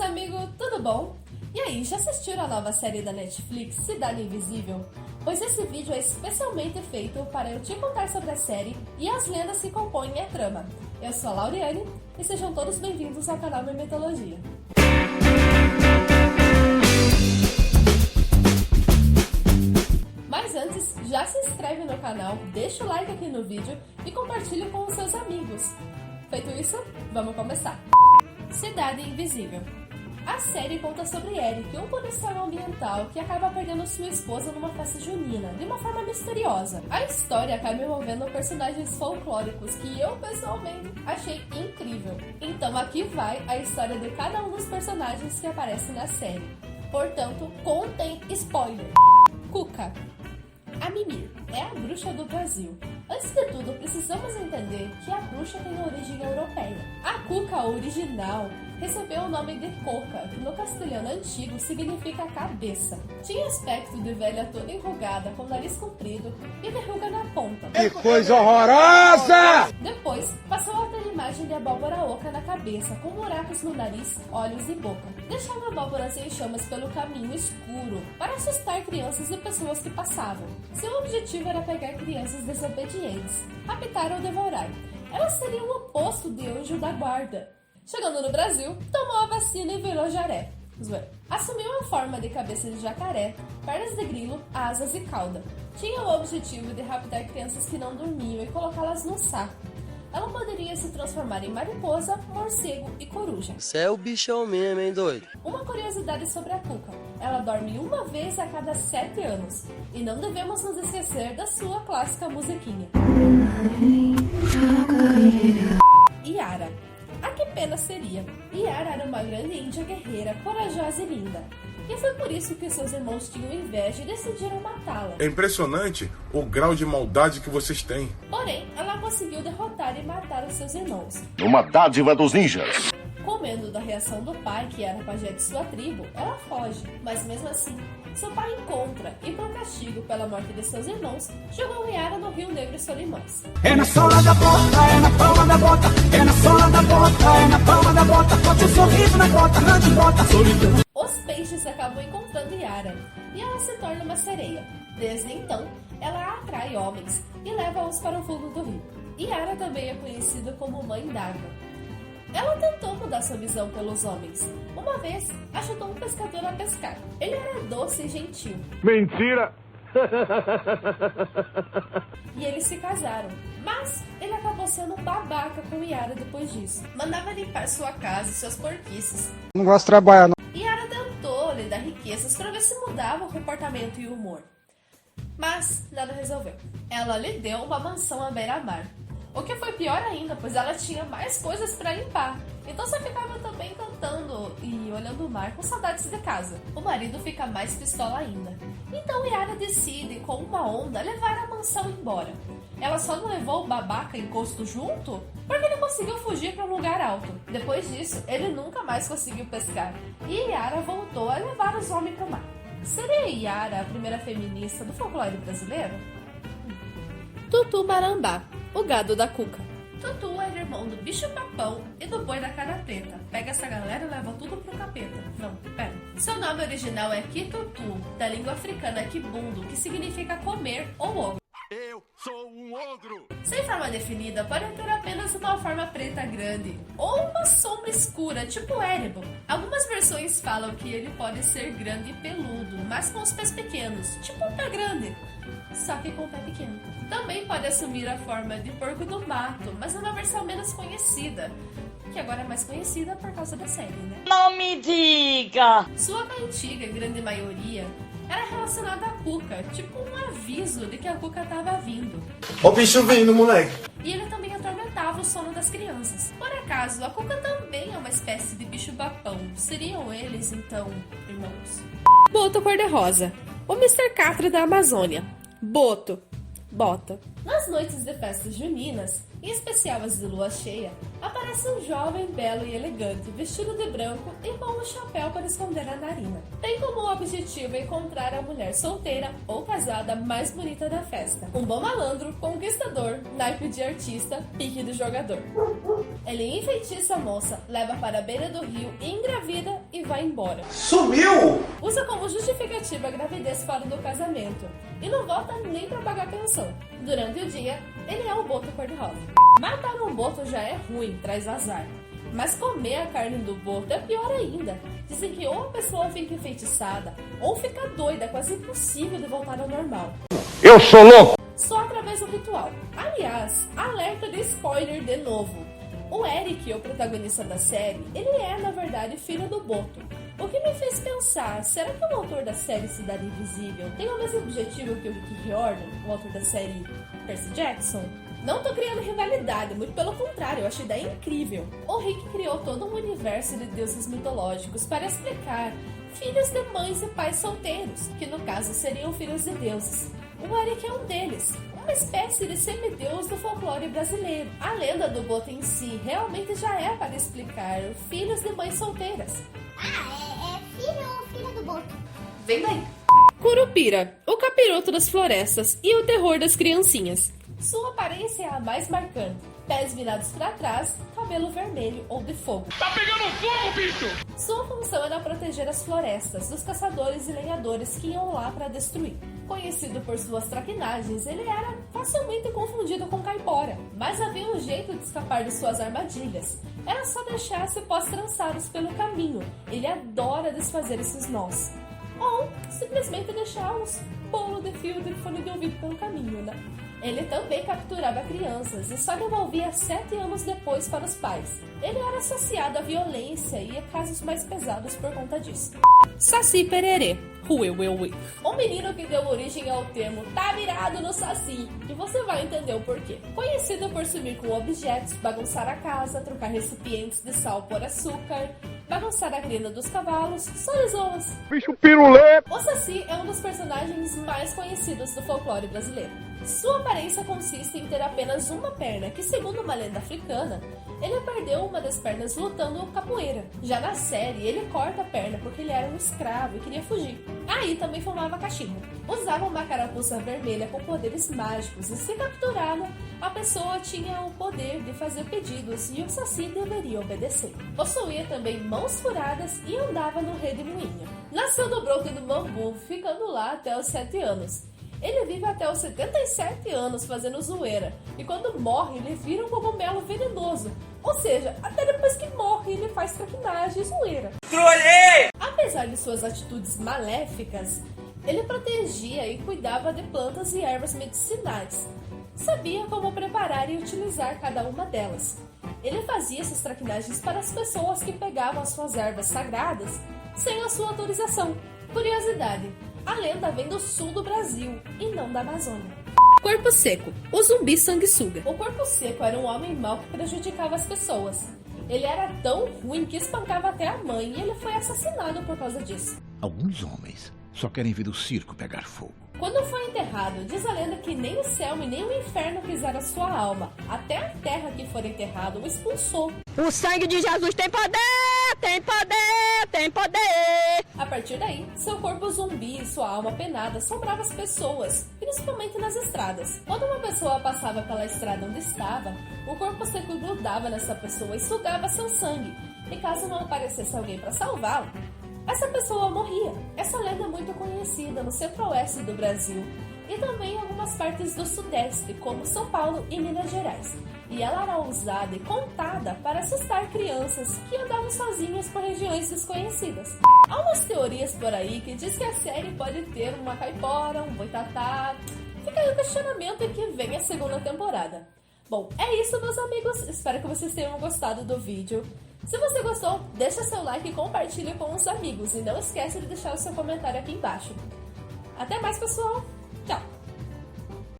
amigo, tudo bom? E aí, já assistiram a nova série da Netflix, Cidade Invisível? Pois esse vídeo é especialmente feito para eu te contar sobre a série e as lendas que compõem a trama. Eu sou a Lauriane e sejam todos bem-vindos ao canal Mermetologia. Mas antes, já se inscreve no canal, deixa o like aqui no vídeo e compartilha com os seus amigos. Feito isso, vamos começar! Cidade Invisível. A série conta sobre Eric, um policial ambiental que acaba perdendo sua esposa numa festa junina, de uma forma misteriosa. A história acaba envolvendo personagens folclóricos que eu, pessoalmente, achei incrível. Então aqui vai a história de cada um dos personagens que aparecem na série. Portanto, contém spoiler. Cuca. A Mimir é a bruxa do Brasil. Antes de tudo, precisamos entender que a bruxa tem origem europeia. A Cuca original recebeu o nome de Coca, que no castelhano antigo significa cabeça. Tinha aspecto de velha toda enrugada, com nariz comprido e verruga na ponta. Que coisa horrorosa! Depois, passou a ter imagem de abóbora oca na cabeça, com buracos no nariz, olhos e boca. Deixava abóboras em chamas pelo caminho escuro, para assustar crianças e pessoas que passavam. Seu objetivo era pegar crianças desobedientes, raptar ou devorar. Ela seria o oposto de anjo da guarda. Chegando no Brasil, tomou a vacina e virou jaré. Assumiu a forma de cabeça de jacaré, pernas de grilo, asas e cauda. Tinha o objetivo de raptar crianças que não dormiam e colocá-las no saco. Ela poderia se transformar em mariposa, morcego e coruja. Você é o bichão mesmo, hein, doido? Uma curiosidade sobre a Cuca. Ela dorme uma vez a cada 7 anos. E não devemos nos esquecer da sua clássica musiquinha. Yara. A que pena seria. Yara era uma grande índia guerreira, corajosa e linda. E foi por isso que seus irmãos tinham inveja e decidiram matá-la. É impressionante o grau de maldade que vocês têm. Porém, ela conseguiu derrotar e matar os seus irmãos. Uma dádiva dos ninjas. Com medo da reação do pai, que era pajé de sua tribo, ela foge. Mas mesmo assim, seu pai encontra e, por castigo pela morte de seus irmãos, jogou Yara no Rio Negro e Solimões. É na sola da bota, é na palma da bota, é na sola da bota, é na palma da bota, bote um sorriso na bota, não te bota, solidão. Os peixes acabam encontrando Yara e ela se torna uma sereia. Desde então, ela atrai homens e leva-os para o fundo do rio. Yara também é conhecida como Mãe d'Água. Ela tentou mudar sua visão pelos homens. Uma vez, ajudou um pescador a pescar. Ele era doce e gentil. Mentira! E eles se casaram. Mas ele acabou sendo babaca com Yara depois disso. Mandava limpar sua casa e suas porquices. Não gosto de trabalhar, não. Yara tentou lhe dar riquezas para ver se mudava o comportamento e o humor. Mas nada resolveu. Ela lhe deu uma mansão à beira-mar. O que foi pior ainda, pois ela tinha mais coisas para limpar. Então só ficava também cantando e olhando o mar com saudades de casa. O marido fica mais pistola ainda. Então Yara decide, com uma onda, levar a mansão embora. Ela só não levou o babaca encosto junto porque ele conseguiu fugir para um lugar alto. Depois disso, ele nunca mais conseguiu pescar. E Yara voltou a levar os homens para o mar. Seria Yara a primeira feminista do folclore brasileiro? Tutu Marambá, o gado da Cuca. Tutu era irmão do bicho-papão e do boi da cara preta. Pega essa galera e leva tudo pro capeta. Não, pera. Seu nome original é Kitutu, da língua africana Kibundo, que significa comer ou ogro. Eu sou um ogro. Sem forma definida, pode ter apenas uma forma preta grande ou uma sombra escura, tipo Erebor. Algumas versões falam que ele pode ser grande e peludo, mas com os pés pequenos, tipo um pé grande, só que com o pé pequeno. Também pode assumir a forma de porco do mato, mas é uma versão menos conhecida, que agora é mais conhecida por causa da série, né? Não me diga! Sua antiga grande maioria era relacionada à Cuca, tipo um aviso de que a Cuca estava vindo. Ó o bicho vindo, moleque. E ele também atormentava o sono das crianças. Por acaso, a Cuca também é uma espécie de bicho-papão. Seriam eles, então, irmãos? Boto cor-de-rosa. O Mr. Catra da Amazônia. Boto. Bota. Nas noites de festas juninas, em especial as de lua cheia, aparece um jovem belo e elegante, vestido de branco e com um chapéu para esconder a narina. Tem como objetivo encontrar a mulher solteira ou casada mais bonita da festa. Um bom malandro, conquistador, naipe de artista, pique de jogador. Ele enfeitiça a moça, leva para a beira do rio, engravida e vai embora. Sumiu! Usa como justificativa a gravidez fora do casamento e não volta nem para pagar pensão. Durante o dia, ele é o boto cor-de-rosa. Matar um boto já é ruim, traz azar. Mas comer a carne do boto é pior ainda. Dizem que ou a pessoa fica enfeitiçada ou fica doida, quase impossível de voltar ao normal. Eu sou louco! Só através do ritual. Aliás, alerta de spoiler de novo. O Eric, o protagonista da série, ele é, na verdade, filho do Boto. O que me fez pensar, será que o autor da série Cidade Invisível tem o mesmo objetivo que o Rick Riordan, o autor da série Percy Jackson? Não tô criando rivalidade, muito pelo contrário, eu acho a ideia incrível. O Rick criou todo um universo de deuses mitológicos para explicar filhos de mães e pais solteiros, que no caso seriam filhos de deuses. O Eric é um deles, uma espécie de semideus do folclore brasileiro. A lenda do Boto em si realmente já é para explicar filhos de mães solteiras. É filho ou filha do Boto? Vem daí! Curupira, o capiroto das florestas e o terror das criancinhas. Sua aparência é a mais marcante. Pés virados para trás, cabelo vermelho ou de fogo. Tá pegando fogo, bicho! Sua função era proteger as florestas dos caçadores e lenhadores que iam lá para destruir. Conhecido por suas traquinagens, ele era facilmente confundido com caipora, mas havia um jeito de escapar de suas armadilhas. Era só deixar cipós trançados pelo caminho. Ele adora desfazer esses nós. Ou simplesmente deixar uns bolos de fio de fone de ouvido pelo caminho, né? Ele também capturava crianças e só devolvia 7 anos depois para os pais. Ele era associado à violência e a casos mais pesados por conta disso. Saci Pererê, Huehuehui. O menino que deu origem ao termo tá virado no Saci, e você vai entender o porquê. Conhecido por sumir com objetos, bagunçar a casa, trocar recipientes de sal por açúcar, bagunçar a crina dos cavalos, só zoas. Bicho pirulê! O Saci é um dos personagens mais conhecidos do folclore brasileiro. Sua aparência consiste em ter apenas uma perna, que segundo uma lenda africana, ele perdeu uma das pernas lutando capoeira. Já na série, ele corta a perna porque ele era um escravo e queria fugir. Aí também fumava cachimbo. Usava uma carapuça vermelha com poderes mágicos e se capturada, a pessoa tinha o poder de fazer pedidos e o Saci deveria obedecer. Possuía também mãos furadas e andava no redemoinho. Nasceu do broto do bambu, ficando lá até os 7 anos. Ele vive até os 77 anos fazendo zoeira, e quando morre ele vira um cogumelo venenoso. Ou seja, até depois que morre ele faz traquinagem e zoeira. Trolhei! Apesar de suas atitudes maléficas, ele protegia e cuidava de plantas e ervas medicinais. Sabia como preparar e utilizar cada uma delas. Ele fazia essas traquinagens para as pessoas que pegavam as suas ervas sagradas sem a sua autorização. Curiosidade: a lenda vem do sul do Brasil e não da Amazônia. Corpo Seco, o zumbi sanguessuga. O Corpo Seco era um homem mau que prejudicava as pessoas. Ele era tão ruim que espancava até a mãe e ele foi assassinado por causa disso. Alguns homens só querem ver o circo pegar fogo. Quando foi enterrado, diz a lenda que nem o céu e nem o inferno quiseram sua alma. Até a terra que for enterrado o expulsou. O sangue de Jesus tem poder, tem poder, tem poder. A partir daí, seu corpo zumbi e sua alma penada assombrava as pessoas, principalmente nas estradas. Quando uma pessoa passava pela estrada onde estava, o corpo seco grudava nessa pessoa e sugava seu sangue. E caso não aparecesse alguém para salvá-lo, essa pessoa morria. Essa lenda é muito conhecida no centro-oeste do Brasil e também em algumas partes do sudeste, como São Paulo e Minas Gerais. E ela era usada e contada para assustar crianças que andavam sozinhas por regiões desconhecidas. Há umas teorias por aí que diz que a série pode ter uma caipora, um boitatá. Fica aí o questionamento em que vem a segunda temporada. Bom, é isso, meus amigos. Espero que vocês tenham gostado do vídeo. Se você gostou, deixa seu like e compartilhe com os amigos. E não esqueça de deixar o seu comentário aqui embaixo. Até mais, pessoal!